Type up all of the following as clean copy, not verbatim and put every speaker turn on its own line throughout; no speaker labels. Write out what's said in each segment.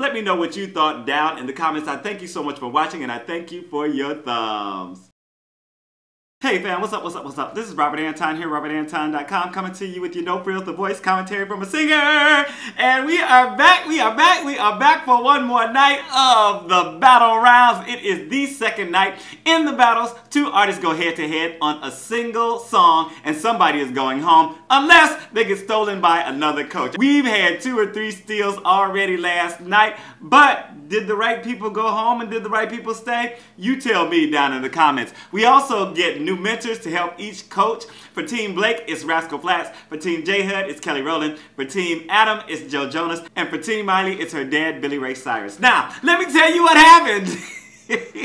Let me know what you thought down in the comments. I thank you so much for watching, and I thank you for your thumbs. Hey fam, what's up, what's up, what's up? This is Robert Anton here, robertanton.com, coming to you with your No Frills, the voice commentary from a singer. And we are back for one more night of the battle rounds. It is the second night in the battles. Two artists go head to head on a single song, and somebody is going home unless they get stolen by another coach. We've had 2 or 3 steals already last night, but did the right people go home and did the right people stay? You tell me down in the comments. We also get new mentors to help each coach. For TeamBlake, it's Rascal. For TeamJHud, it's Rowland. For TeamAdam, it's Jonas. And for TeamMiley, it's her dad, Miley Cyrus. Now, let me tell you what happened.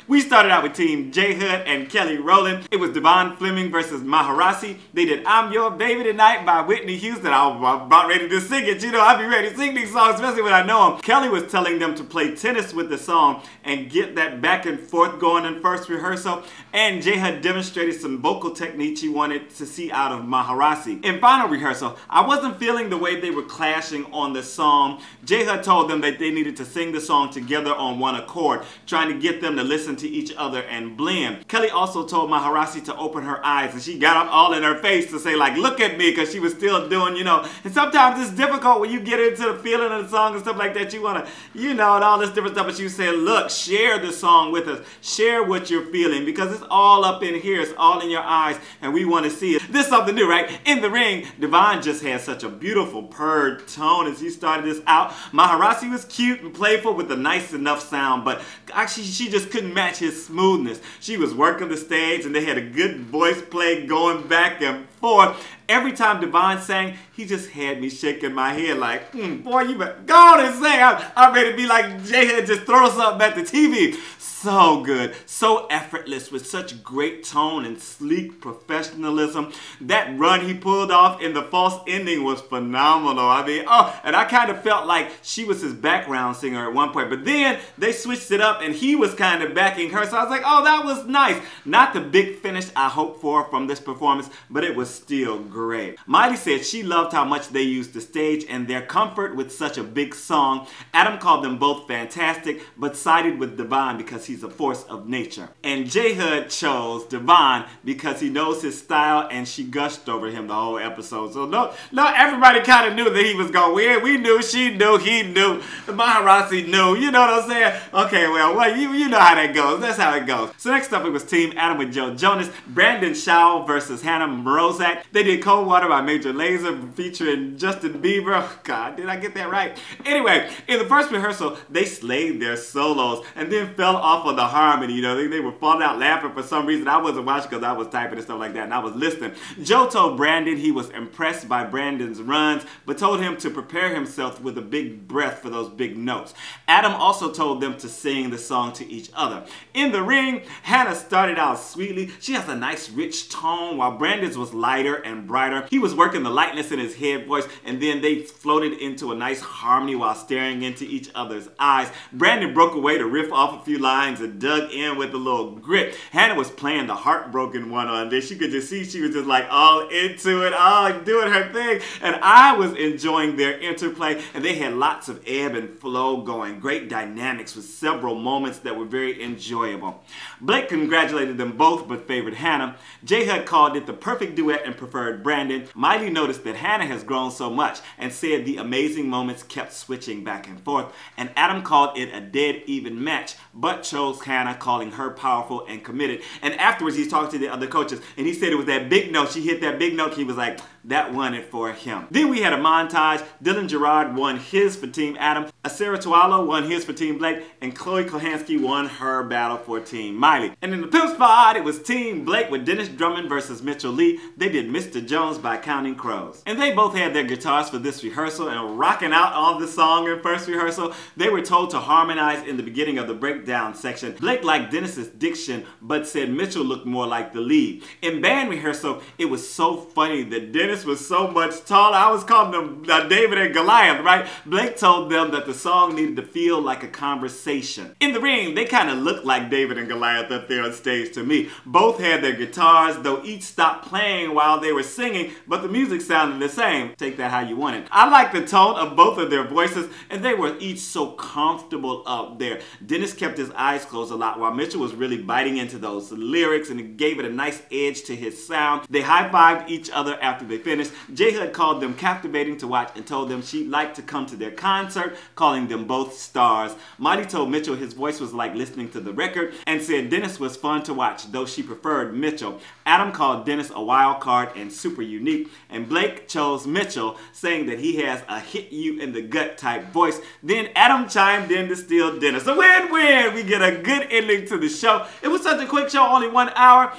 We started out with TeamJHud and Rowland. It was Devon Fleming versus Maharasi. They did I'm Your Baby Tonight by Whitney Houston. I was about ready to sing it. You know, I'll be ready to sing these songs, especially when I know them. Kelly was telling them to play tennis with the song and get that back and forth going in first rehearsal. And JHud demonstrated some vocal technique she wanted to see out of Maharasi. In final rehearsal, I wasn't feeling the way they were clashing on the song. JHud told them that they needed to sing the song together on one accord, trying to get them to listen to each other and blend. Kelly also told Maharasi to open her eyes, and she got up all in her face to say, like, look at me, because she was still doing, you know, and sometimes it's difficult when you get into the feeling of the song and stuff like that. You want to, you know, and all this different stuff, but you say, look, share the song with us. Share what you're feeling, because it's all up in here. It's all in your eyes, and we want to see it. This is something new, right? In the ring, Devon just had such a beautiful purred tone as he started this out. Maharasi was cute and playful with a nice enough sound, but actually she just couldn't match his smoothness. She was working the stage, and they had a good voice play going back and forth. Every time Devon sang, he just had me shaking my head like, boy, you better go on and sing. I'm ready to be like JHud, just throw something at the TV. So good, so effortless, with such great tone and sleek professionalism. That run he pulled off in the false ending was phenomenal. I mean, oh, and I kind of felt like she was his background singer at one point, but then they switched it up and he was kind of backing her, so I was like, oh, that was nice. Not the big finish I hoped for from this performance, but it was still great. Miley said she loved how much they used the stage and their comfort with such a big song. Adam called them both fantastic, but sided with Devon because he's a force of nature. And JHud chose Devon because he knows his style, and she gushed over him the whole episode. So no, everybody kind of knew that he was going to win. We knew, she knew, he knew, Maharasi knew. You know what I'm saying? Okay, well, you know how that goes. That's how it goes. So next up, it was TeamAdam with Jonas, Brandon Shilo versus Hannah Morozak. They did Cold Water by Major Lazer featuring Justin Bieber. Oh, God, did I get that right? Anyway, in the first rehearsal, they slayed their solos and then fell off of the harmony. You know, they were falling out laughing for some reason. I wasn't watching because I was typing and stuff like that, and I was listening. Joe told Brandon he was impressed by Brandon's runs, but told him to prepare himself with a big breath for those big notes. Adam also told them to sing the song to each other. In the ring, Hannah started out sweetly. She has a nice rich tone, while Brandon's was lighter and brighter. He was working the lightness in his head voice, and then they floated into a nice harmony while staring into each other's eyes. Brandon broke away to riff off a few lines and dug in with a little grit. Hannah was playing the heartbroken one on this. You could just see she was just like all into it, all doing her thing. And I was enjoying their interplay, and they had lots of ebb and flow going. Great dynamics with several moments that were very enjoyable. Blake congratulated them both, but favored Hannah. JHud called it the perfect duet and preferred Brandon. Miley noticed that Hannah has grown so much and said the amazing moments kept switching back and forth. And Adam called it a dead even match, but chose Hannah, calling her powerful and committed. And afterwards, he's talking to the other coaches, and he said it was that big note. She hit that big note. He was like, that won it for him. Then we had a montage. Dylan Gerard won his for TeamAdam. Asera Tualo won his for TeamBlake, and Chloe Kohansky won her battle for TeamMiley. And in the pimp spot, it was TeamBlake with Dennis Drummond versus Mitchell Lee. They did Mr. Jones by Counting Crows. And they both had their guitars for this rehearsal and rocking out on the song in first rehearsal. They were told to harmonize in the beginning of the breakdown section. Blake liked Dennis's diction, but said Mitchell looked more like the lead. In band rehearsal, it was so funny that Dennis Dennis was so much taller. I was calling them David and Goliath, right? Blake told them that the song needed to feel like a conversation. In the ring, they kind of looked like David and Goliath up there on stage to me. Both had their guitars, though each stopped playing while they were singing, but the music sounded the same. Take that how you want it. I like the tone of both of their voices, and they were each so comfortable up there. Dennis kept his eyes closed a lot while Mitchell was really biting into those lyrics, and it gave it a nice edge to his sound. They high-fived each other after they finished. JHud called them captivating to watch and told them she'd like to come to their concert, calling them both stars. Miley told Mitchell his voice was like listening to the record and said Dennis was fun to watch, though she preferred Mitchell. Adam called Dennis a wild card and super unique, and Blake chose Mitchell, saying that he has a hit you in the gut type voice. Then Adam chimed in to steal Dennis. A win-win! We get a good ending to the show. It was such a quick show, only 1 hour.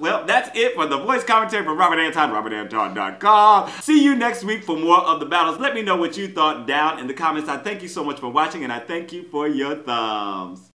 Well, that's it for the voice commentary from Robert Anton, robertanton.com. See you next week for more of the battles. Let me know what you thought down in the comments. I thank you so much for watching, and I thank you for your thumbs.